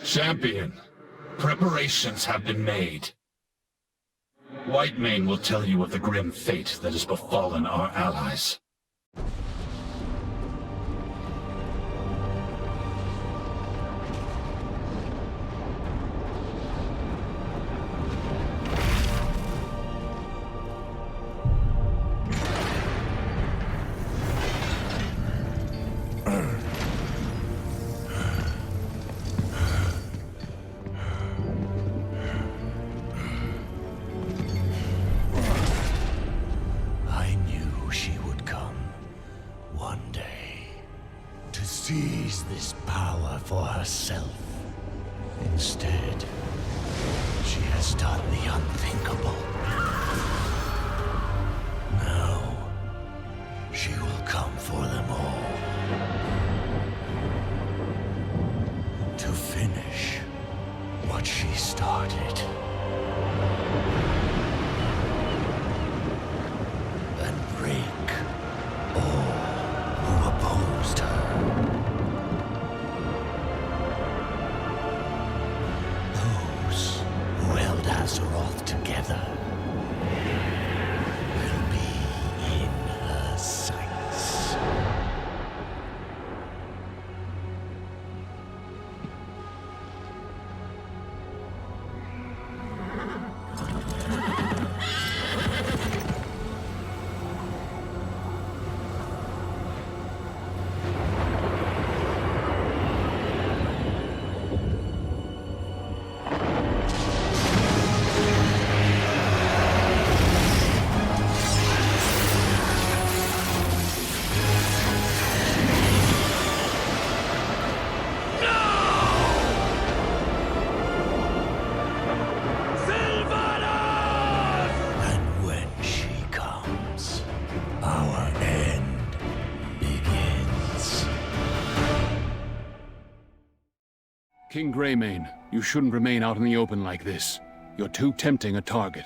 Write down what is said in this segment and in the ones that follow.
Champion, preparations have been made. Whitemane will tell you of the grim fate that has befallen our allies. Seize this power for herself. Instead, she has done the unthinkable. Now, she will come for them all. To finish what she started. And break all who opposed her. Azeroth together will be in her sights. King Greymane, you shouldn't remain out in the open like this. You're too tempting a target.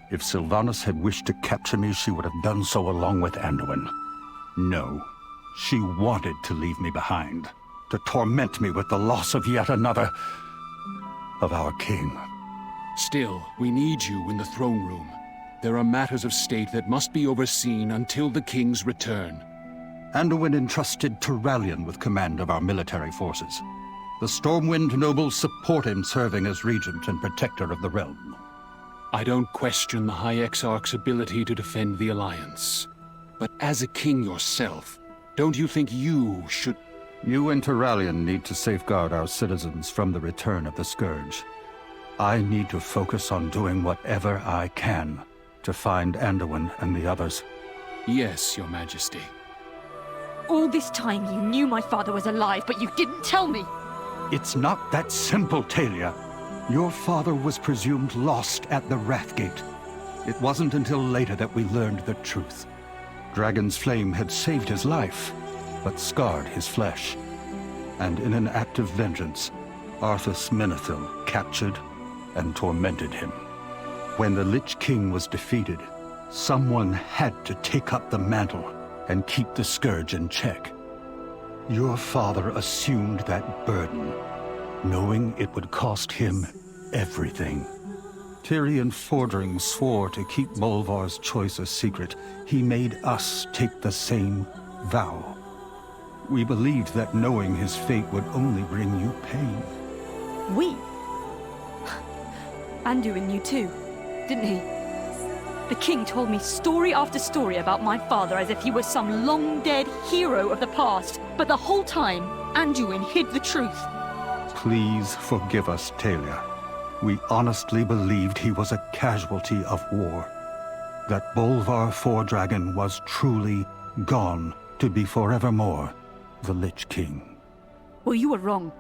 If Sylvanas had wished to capture me, she would have done so along with Anduin. No, she wanted to leave me behind, to torment me with the loss of yet another of our king. Still, we need you in the throne room. There are matters of state that must be overseen until the king's return. Anduin entrusted Turalyon with command of our military forces. The Stormwind nobles support him serving as regent and protector of the realm. I don't question the High Exarch's ability to defend the Alliance. But as a king yourself, don't you think you should... You and Turalyon need to safeguard our citizens from the return of the Scourge. I need to focus on doing whatever I can to find Anduin and the others. Yes, Your Majesty. All this time you knew my father was alive, but you didn't tell me! It's not that simple, Talia. Your father was presumed lost at the Wrathgate. It wasn't until later that we learned the truth. Dragon's flame had saved his life, but scarred his flesh. And in an act of vengeance, Arthas Menethil captured and tormented him. When the Lich King was defeated, someone had to take up the mantle and keep the Scourge in check. Your father assumed that burden, knowing it would cost him everything. Tyrion Fordring swore to keep Bolvar's choice a secret. He made us take the same vow. We believed that knowing his fate would only bring you pain. We? Anduin knew too, didn't he? The king told me story after story about my father as if he was some long-dead hero of the past. But the whole time, Anduin hid the truth. Please forgive us, Talia. We honestly believed he was a casualty of war. That Bolvar Fordragon was truly gone to be forevermore the Lich King. Well, you were wrong.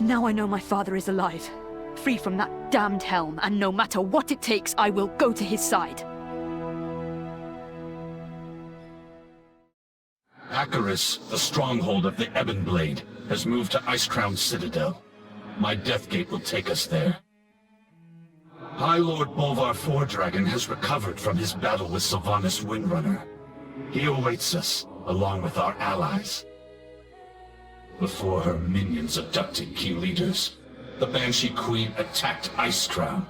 Now I know my father is alive. Free from that damned helm, and no matter what it takes, I will go to his side. Acheris, the stronghold of the Ebonblade, has moved to Icecrown Citadel. My Deathgate will take us there. High Lord Bolvar Fordragon has recovered from his battle with Sylvanas Windrunner. He awaits us, along with our allies. Before her minions abducted key leaders, the Banshee Queen attacked Icecrown.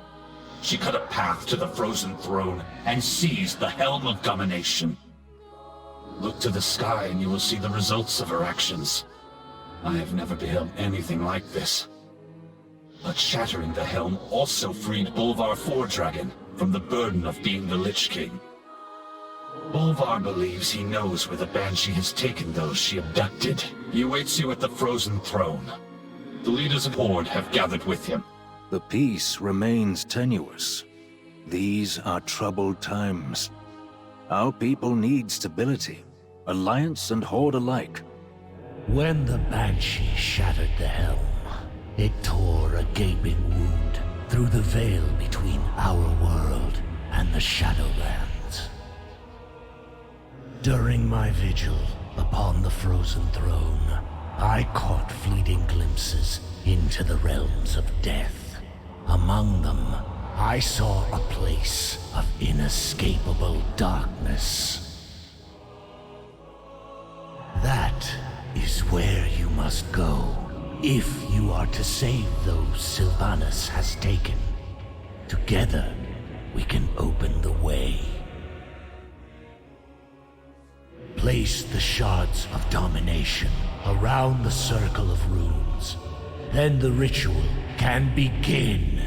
She cut a path to the Frozen Throne and seized the Helm of Domination. Look to the sky and you will see the results of her actions. I have never beheld anything like this. But shattering the helm also freed Bolvar Fordragon from the burden of being the Lich King. Bolvar believes he knows where the Banshee has taken those she abducted. He awaits you at the Frozen Throne. The leaders of Horde have gathered with him. The peace remains tenuous. These are troubled times. Our people need stability, Alliance and Horde alike. When the Banshee shattered the helm, it tore a gaping wound through the veil between our world and the Shadowlands. During my vigil upon the Frozen Throne, I caught fleeting glimpses into the realms of death. Among them, I saw a place of inescapable darkness. That is where you must go if you are to save those Sylvanas has taken. Together, we can open the way. Place the shards of domination around the circle of runes. Then the ritual can begin.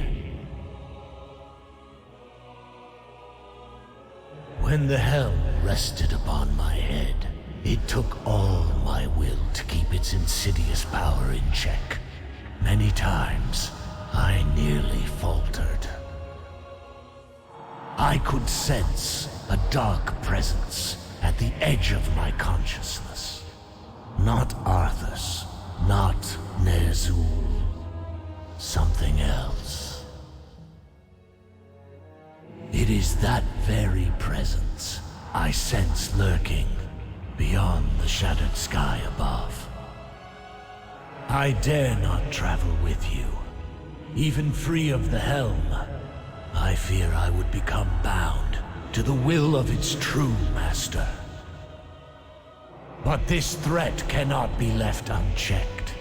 When the helm rested upon my head, it took all my will to keep its insidious power in check. Many times, I nearly faltered. I could sense a dark presence at the edge of my consciousness. Not Arthas, not Ner'zhul. Something else. It is that very presence I sense lurking beyond the shattered sky above. I dare not travel with you. Even free of the helm, I fear I would become bound to the will of its true master. But this threat cannot be left unchecked.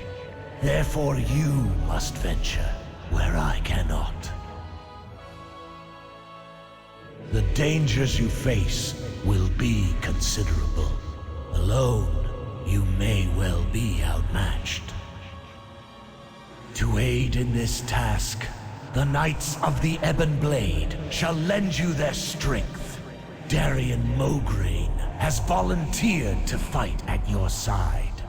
Therefore you must venture where I cannot. The dangers you face will be considerable. Alone, you may well be outmatched. To aid in this task, the Knights of the Ebon Blade shall lend you their strength. Darian Mograine has volunteered to fight at your side.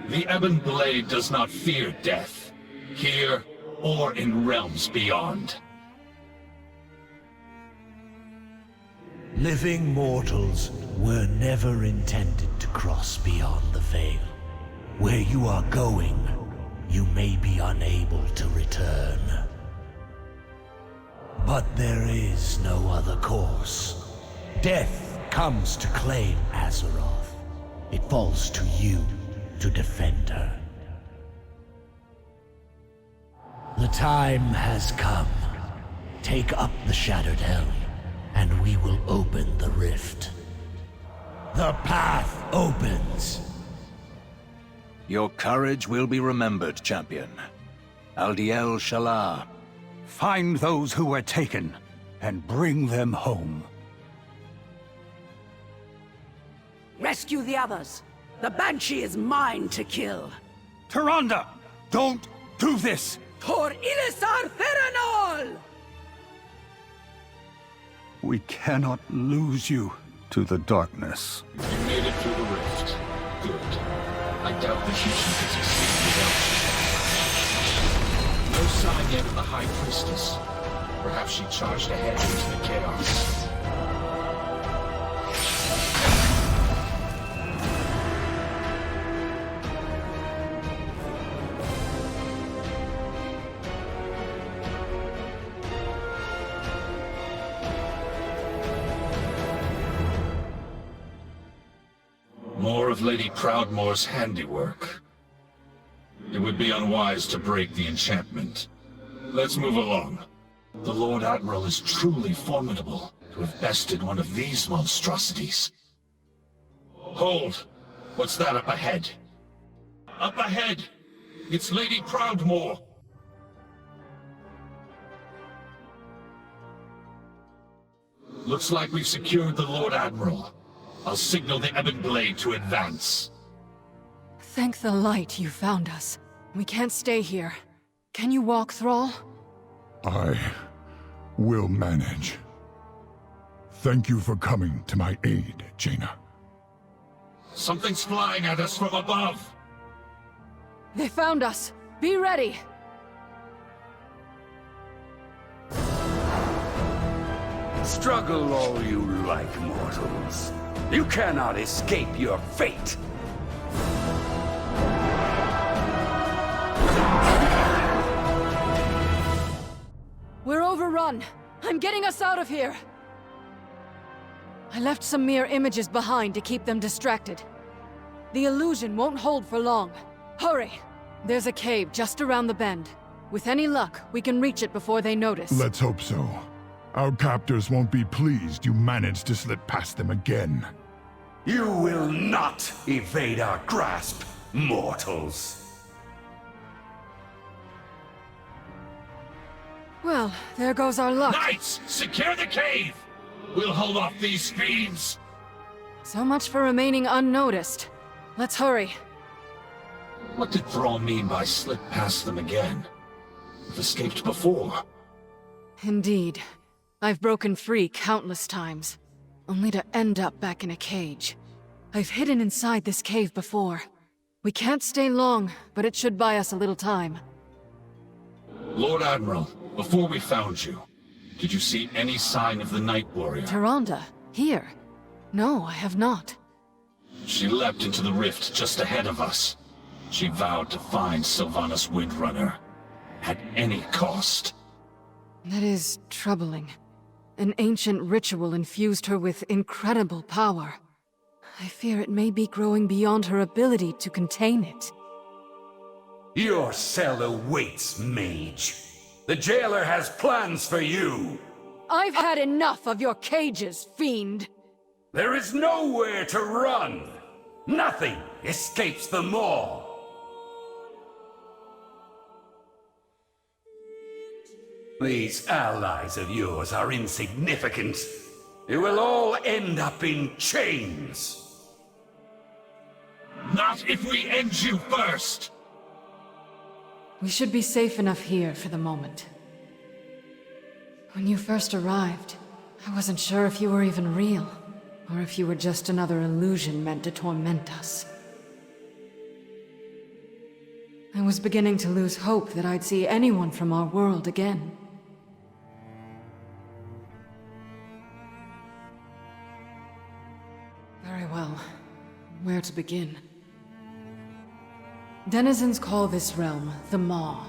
The Ebon Blade does not fear death, here or in realms beyond. Living mortals were never intended to cross beyond the veil. Where you are going, you may be unable to return. But there is no other course. Death comes to claim Azeroth. It falls to you to defend her. The time has come. Take up the Shattered Helm, and we will open the rift. The path opens. Your courage will be remembered, champion. Aldiel Shalar. Find those who were taken, and bring them home. Rescue the others. The Banshee is mine to kill. Tyrande! Don't do this! For Ilisar Feranol! We cannot lose you to the darkness. You made it through the rift. Good. I doubt the mission could succeed without you. No sign yet of the High Priestess. Perhaps she charged ahead into the chaos. More of Lady Proudmoore's handiwork. It would be unwise to break the enchantment. Let's move along. The Lord Admiral is truly formidable to have bested one of these monstrosities. Hold! What's that up ahead? Up ahead! It's Lady Proudmoore! Looks like we've secured the Lord Admiral. I'll signal the Ebon Blade to advance. Thank the light you found us. We can't stay here. Can you walk, Thrall? I will manage. Thank you for coming to my aid, Jaina. Something's flying at us from above! They found us! Be ready! Struggle all you like, mortals. You cannot escape your fate! We're overrun! I'm getting us out of here! I left some mere images behind to keep them distracted. The illusion won't hold for long. Hurry! There's a cave just around the bend. With any luck, we can reach it before they notice. Let's hope so. Our captors won't be pleased you managed to slip past them again. You will not evade our grasp, mortals. Well, there goes our luck. Knights! Secure the cave! We'll hold off these fiends! So much for remaining unnoticed. Let's hurry. What did Thrall mean by slip past them again? We've escaped before. Indeed. I've broken free countless times, only to end up back in a cage. I've hidden inside this cave before. We can't stay long, but it should buy us a little time. Lord Admiral, before we found you, did you see any sign of the Night Warrior? Tyrande, here? No, I have not. She leapt into the rift just ahead of us. She vowed to find Sylvanas Windrunner. At any cost. That is troubling. An ancient ritual infused her with incredible power. I fear it may be growing beyond her ability to contain it. Your cell awaits, mage. The jailer has plans for you. I've had enough of your cages, fiend. There is nowhere to run. Nothing escapes the maw. These allies of yours are insignificant. You will all end up in chains. Not if we end you first! We should be safe enough here for the moment. When you first arrived, I wasn't sure if you were even real, or if you were just another illusion meant to torment us. I was beginning to lose hope that I'd see anyone from our world again. Very well. Where to begin? Denizens call this realm the Maw.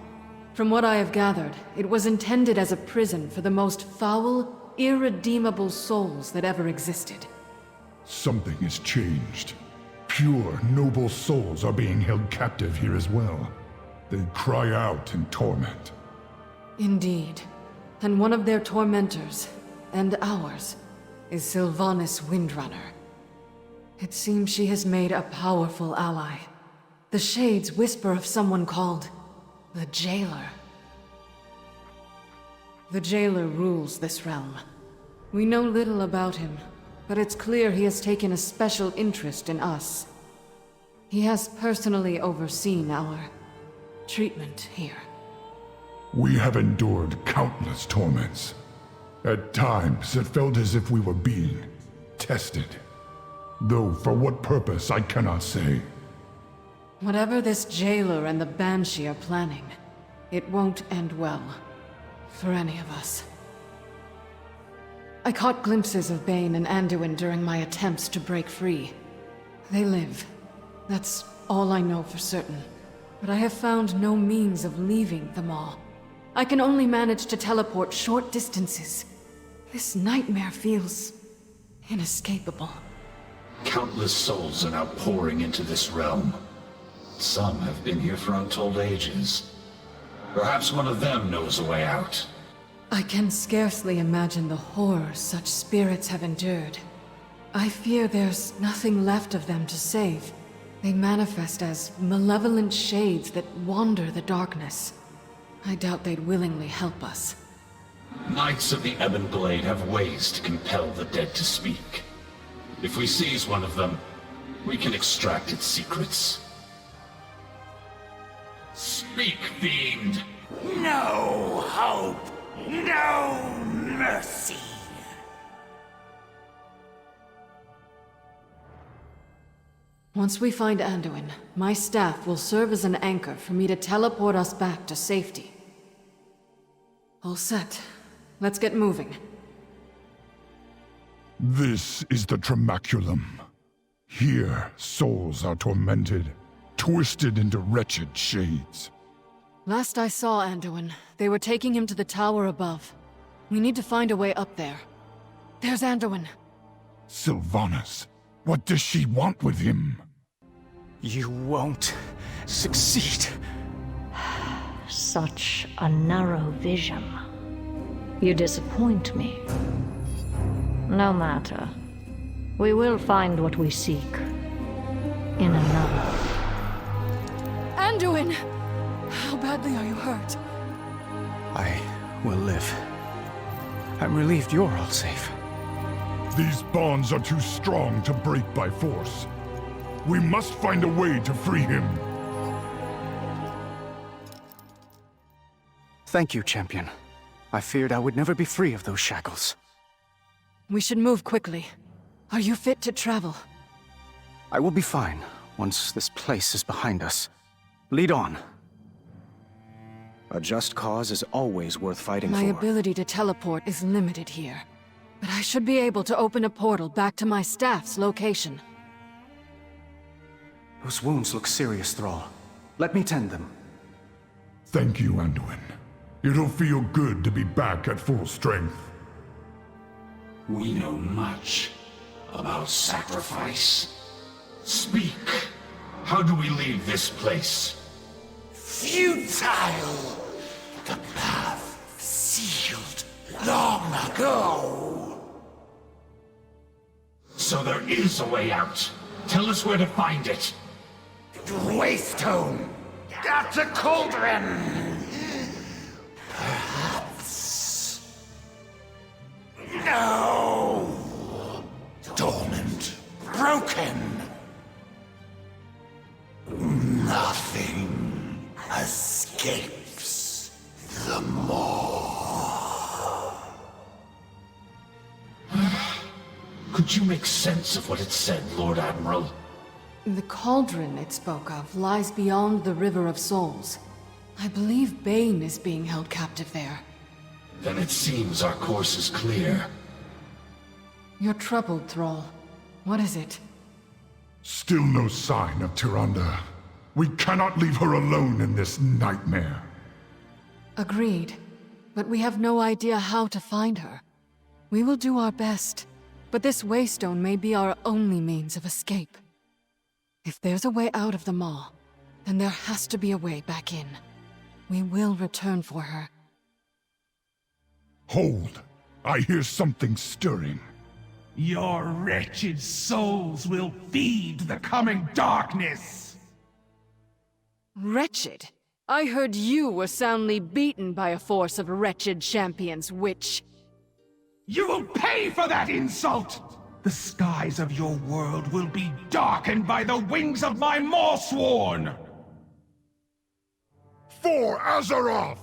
From what I have gathered, it was intended as a prison for the most foul, irredeemable souls that ever existed. Something has changed. Pure, noble souls are being held captive here as well. They cry out in torment. Indeed. And one of their tormentors, and ours, is Sylvanas Windrunner. It seems she has made a powerful ally. The Shades whisper of someone called the Jailer. The Jailer rules this realm. We know little about him, but it's clear he has taken a special interest in us. He has personally overseen our treatment here. We have endured countless torments. At times, it felt as if we were being tested. Though for what purpose, I cannot say. Whatever this Jailer and the Banshee are planning, it won't end well. For any of us. I caught glimpses of Bane and Anduin during my attempts to break free. They live. That's all I know for certain. But I have found no means of leaving the Maw. I can only manage to teleport short distances. This nightmare feels inescapable. Countless souls are now pouring into this realm. Some have been here for untold ages. Perhaps one of them knows a way out. I can scarcely imagine the horror such spirits have endured. I fear there's nothing left of them to save. They manifest as malevolent shades that wander the darkness. I doubt they'd willingly help us. Knights of the Ebon Blade have ways to compel the dead to speak. If we seize one of them, we can extract its secrets. Speak, fiend! No hope, no mercy. Once we find Anduin, my staff will serve as an anchor for me to teleport us back to safety. All set. Let's get moving. This is the Tremaculum. Here, souls are tormented, twisted into wretched shades. Last I saw Anduin, they were taking him to the tower above. We need to find a way up there. There's Anduin. Sylvanas, what does she want with him? You won't succeed. Such a narrow vision. You disappoint me. No matter. We will find what we seek. In another. Anduin! How badly are you hurt? I will live. I'm relieved you're all safe. These bonds are too strong to break by force. We must find a way to free him. Thank you, champion. I feared I would never be free of those shackles. We should move quickly. Are you fit to travel? I will be fine once this place is behind us. Lead on. A just cause is always worth fighting for. My ability to teleport is limited here, but I should be able to open a portal back to my staff's location. Those wounds look serious, Thrall. Let me tend them. Thank you, Anduin. It'll feel good to be back at full strength. We know much about sacrifice. Speak. How do we leave this place? Futile! The path sealed long ago. So there is a way out. Tell us where to find it. Waystone! That's a cauldron! Perhaps... No! Dormant. Broken. Nothing escapes the maw. Could you make sense of what it said, Lord Admiral? The cauldron it spoke of lies beyond the River of Souls. I believe Bane is being held captive there. Then it seems our course is clear. You're troubled, Thrall. What is it? Still no sign of Tyrande. We cannot leave her alone in this nightmare. Agreed. But we have no idea how to find her. We will do our best, but this waystone may be our only means of escape. If there's a way out of the maw, then there has to be a way back in. We will return for her. Hold! I hear something stirring. Your wretched souls will feed the coming darkness! Wretched? I heard you were soundly beaten by a force of wretched champions, witch. You will pay for that insult! The skies of your world will be darkened by the wings of my Mawsworn! For Azeroth!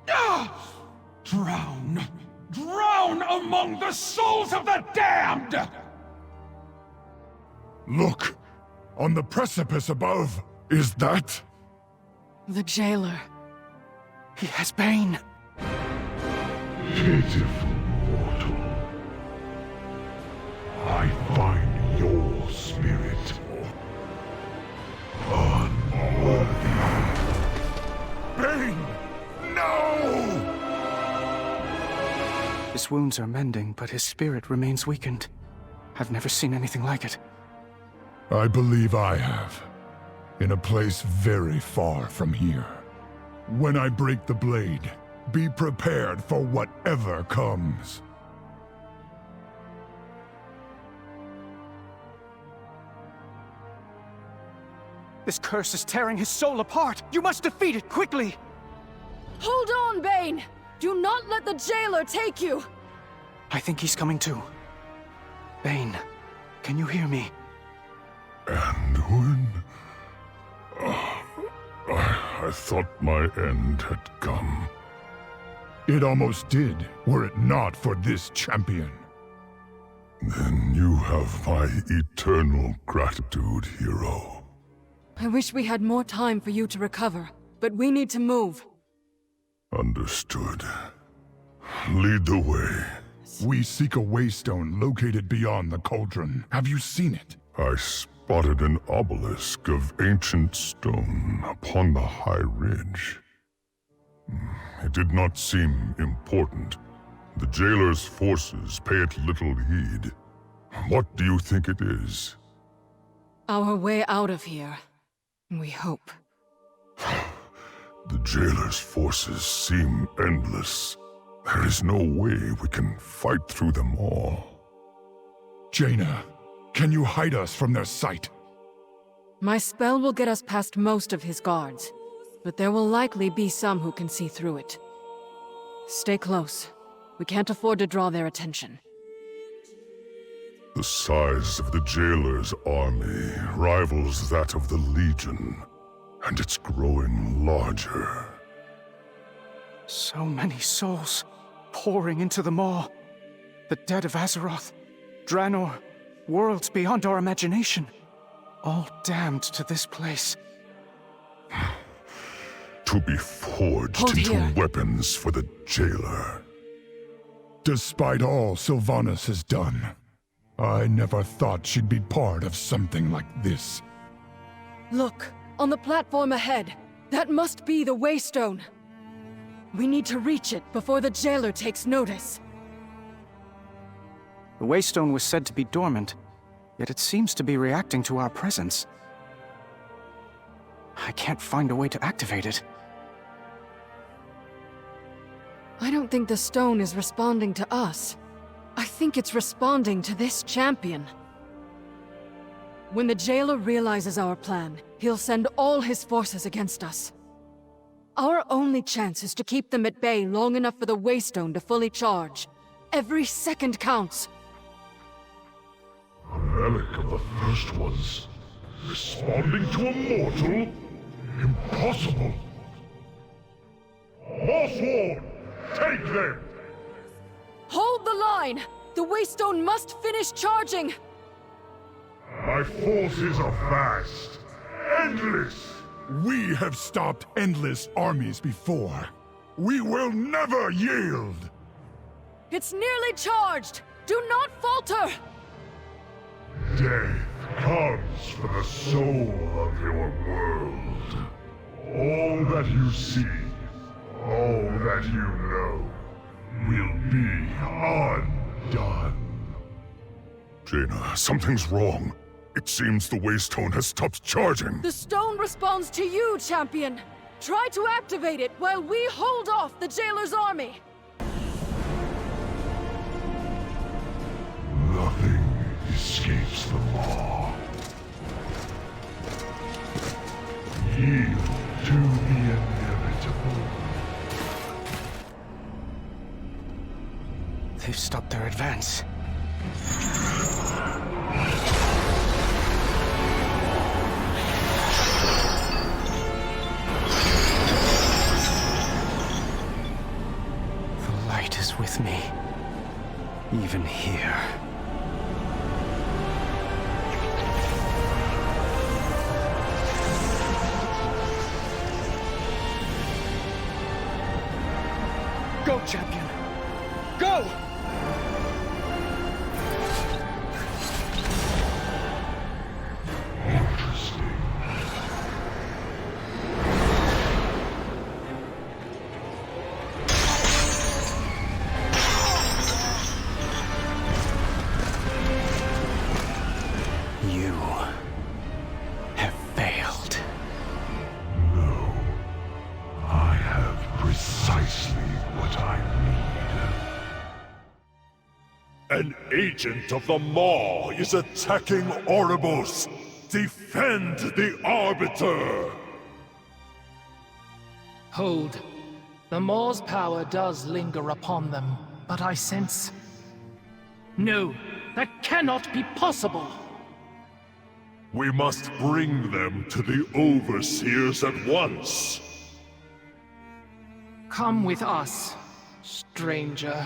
Ah! Drown! Drown among the souls of the damned! Look! On the precipice above, is that? The jailer. He has Bane. Pitiful mortal. I find your spirit unworthy. Bane! No! His wounds are mending, but his spirit remains weakened. I've never seen anything like it. I believe I have. In a place very far from here. When I break the blade, be prepared for whatever comes. This curse is tearing his soul apart! You must defeat it quickly! Hold on, Bane! Do not let the jailer take you! I think he's coming too. Bane, can you hear me? Anduin? I thought my end had come. It almost did, were it not for this champion. Then you have my eternal gratitude, hero. I wish we had more time for you to recover, but we need to move. Understood. Lead the way. We seek a waystone located beyond the cauldron. Have you seen it? I spotted an obelisk of ancient stone upon the high ridge. It did not seem important. The jailer's forces pay it little heed. What do you think it is? Our way out of here. We hope. The jailer's forces seem endless. There is no way we can fight through them all. Jaina, can you hide us from their sight? My spell will get us past most of his guards, but there will likely be some who can see through it. Stay close. We can't afford to draw their attention. The size of the jailer's army rivals that of the Legion, and it's growing larger. So many souls pouring into the maw. The dead of Azeroth, Draenor, worlds beyond our imagination. All damned to this place. To be forged Hold into here. weapons for the jailer. Despite all Sylvanas has done, I never thought she'd be part of something like this. Look, on the platform ahead. That must be the Waystone. We need to reach it before the jailer takes notice. The Waystone was said to be dormant, yet it seems to be reacting to our presence. I can't find a way to activate it. I don't think the stone is responding to us. I think it's responding to this champion. When the jailer realizes our plan, he'll send all his forces against us. Our only chance is to keep them at bay long enough for the Waystone to fully charge. Every second counts. A relic of the first ones. Responding to a mortal? Impossible! Mossworn! Take them! Hold the line! The Waystone must finish charging! My forces are vast. Endless! We have stopped endless armies before. We will never yield! It's nearly charged! Do not falter! Death comes for the soul of your world. All that you see, all that you know, will be undone. Jaina, something's wrong. It seems the Waystone has stopped charging. The stone responds to you, champion! Try to activate it while we hold off the jailer's army! Nothing escapes the law. Yield to the inevitable. They've stopped their advance. The light is with me, even here. Go, champion! Go! Interesting. You have failed. No. I have precisely what I need. An agent of the Maw is attacking Oribos. Defend the Arbiter! Hold. The Maor's power does linger upon them, but I sense... No, that cannot be possible! We must bring them to the Overseers at once! Come with us, stranger.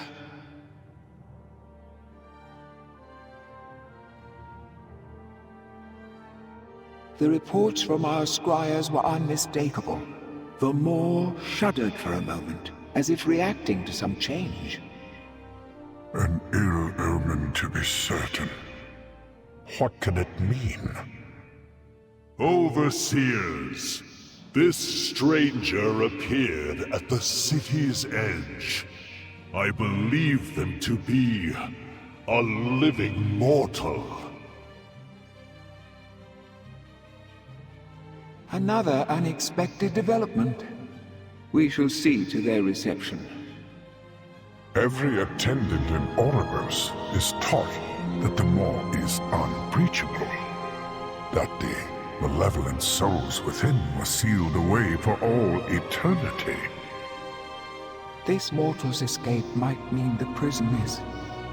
The reports from our squires were unmistakable. The Maor shuddered for a moment, as if reacting to some change. An ill omen, to be certain. What can it mean? Overseers, this stranger appeared at the city's edge. I believe them to be a living mortal. Another unexpected development. We shall see to their reception. Every attendant in Oribos is taught that the Maor is unbreachable. That the malevolent souls within were sealed away for all eternity. This mortal's escape might mean the prison is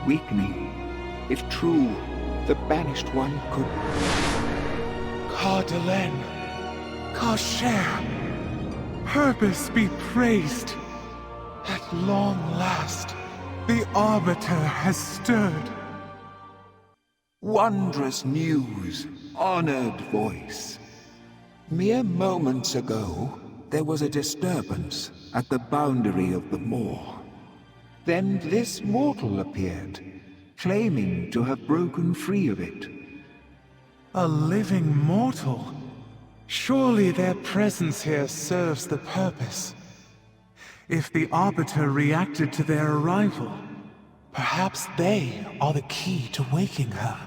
weakening. If true, the Banished One could... Cardelen! Kasher! Purpose be praised! At long last, the Arbiter has stirred. Wondrous news, honored voice. Mere moments ago, there was a disturbance at the boundary of the Maor. Then this mortal appeared, claiming to have broken free of it. A living mortal? Surely their presence here serves the purpose. If the Arbiter reacted to their arrival, perhaps they are the key to waking her.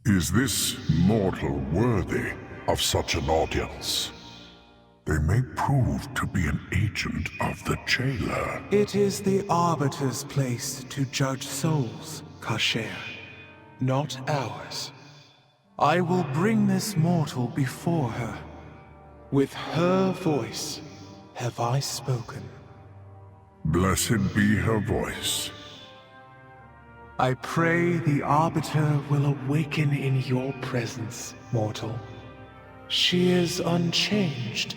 Is this mortal worthy of such an audience? They may prove to be an agent of the Jailer. It is the Arbiter's place to judge souls, Kasher, not ours. I will bring this mortal before her. With her voice have I spoken. Blessed be her voice. I pray the Arbiter will awaken in your presence, mortal. She is unchanged,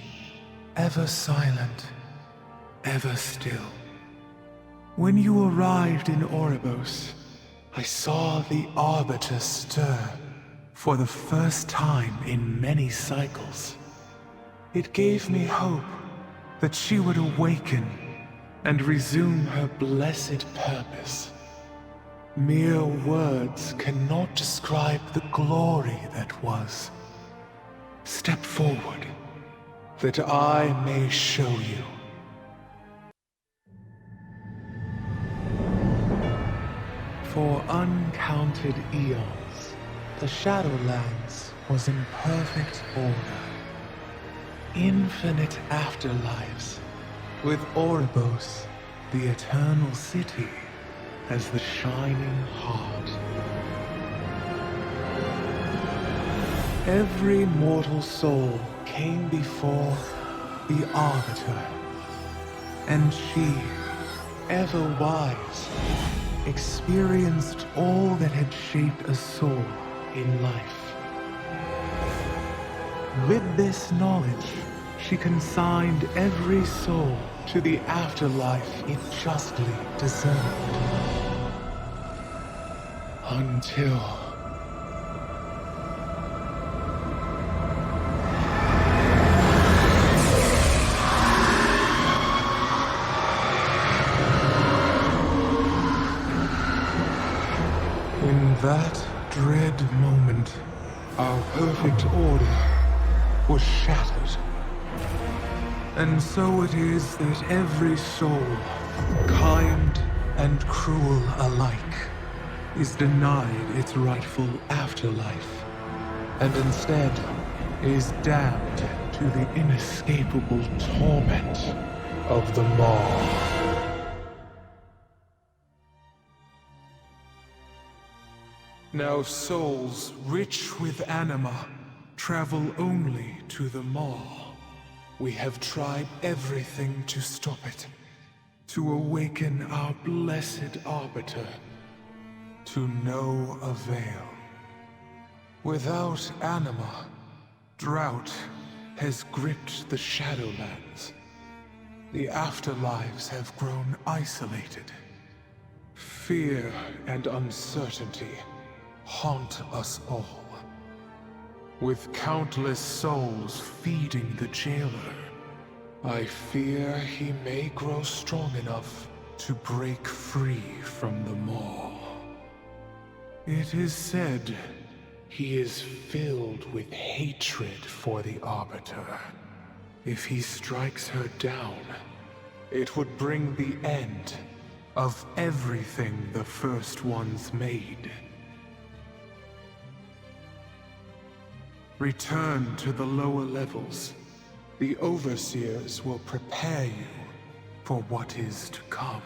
ever silent, ever still. When you arrived in Oribos, I saw the Arbiter stir for the first time in many cycles. It gave me hope that she would awaken and resume her blessed purpose. Mere words cannot describe the glory that was. Step forward, that I may show you. For uncounted eons, the Shadowlands was in perfect order. Infinite afterlives, with Oribos, the eternal city, as the shining heart. Every mortal soul came before the Arbiter, and she, ever wise, experienced all that had shaped a soul in life. With this knowledge, she consigned every soul to the afterlife it justly deserved. Until... in that dread moment, our perfect order was shattered. And so it is that every soul, kind and cruel alike, is denied its rightful afterlife, and instead is damned to the inescapable torment of the Maw. Now souls rich with anima travel only to the Maw. We have tried everything to stop it, to awaken our blessed Arbiter, to no avail. Without anima, drought has gripped the Shadowlands. The afterlives have grown isolated. Fear and uncertainty haunt us all. With countless souls feeding the jailer, I fear he may grow strong enough to break free from the Maw. It is said he is filled with hatred for the Arbiter. If he strikes her down, it would bring the end of everything the First Ones made. Return to the lower levels. The Overseers will prepare you for what is to come.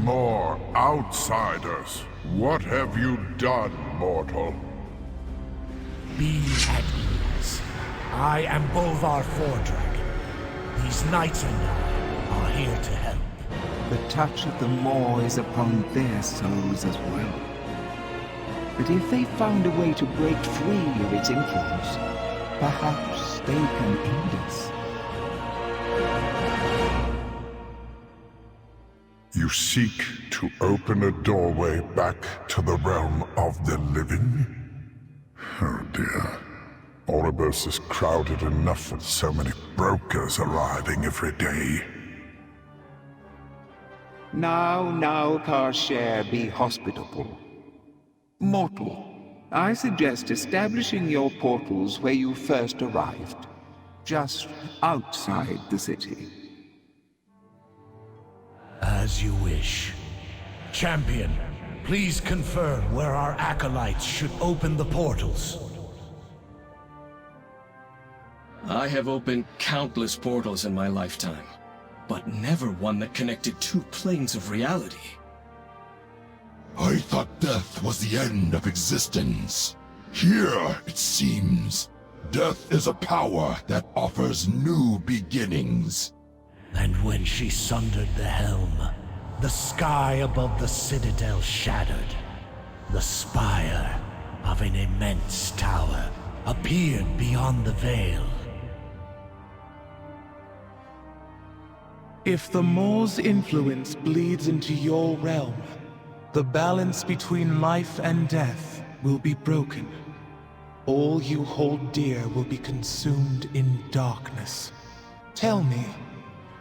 More outsiders. What have you done, mortal? Be at ease. I am Bolvar Fordragon. These knights and I are here to help. The touch of the Maw is upon their souls as well. But if they found a way to break free of its influence, perhaps they can aid us. You seek to open a doorway back to the realm of the living? Oh dear. Oribos is crowded enough with so many brokers arriving every day. Now, Karshare, be hospitable. Mortal, I suggest establishing your portals where you first arrived, just outside the city. As you wish. Champion, please confirm where our acolytes should open the portals. I have opened countless portals in my lifetime, but never one that connected two planes of reality. I thought death was the end of existence. Here, it seems, death is a power that offers new beginnings. And when she sundered the helm, the sky above the citadel shattered. The spire of an immense tower appeared beyond the veil. If the Maw's influence bleeds into your realm, the balance between life and death will be broken. All you hold dear will be consumed in darkness. Tell me,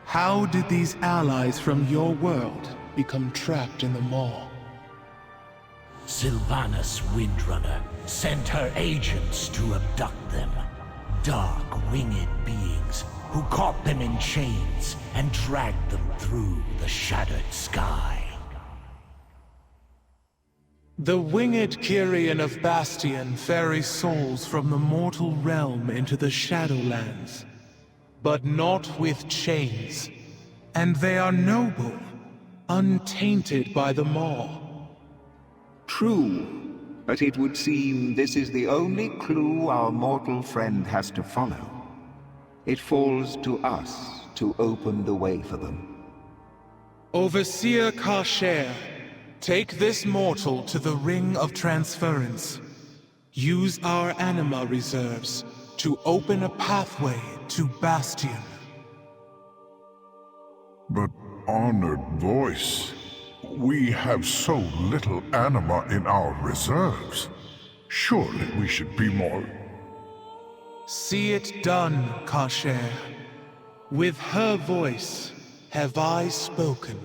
how did these allies from your world become trapped in the Maw? Sylvanas Windrunner sent her agents to abduct them. Dark, winged beings who caught them in chains and dragged them through the shattered sky. The winged Kyrian of Bastion ferry souls from the mortal realm into the Shadowlands, but not with chains. And they are noble, untainted by the Maw. True, but it would seem this is the only clue our mortal friend has to follow. It falls to us to open the way for them. Overseer Karshare, take this mortal to the Ring of Transference. Use our anima reserves to open a pathway to Bastion. But, honored voice, we have so little anima in our reserves. Surely we should be more... See it done, Karshare. With her voice have I spoken.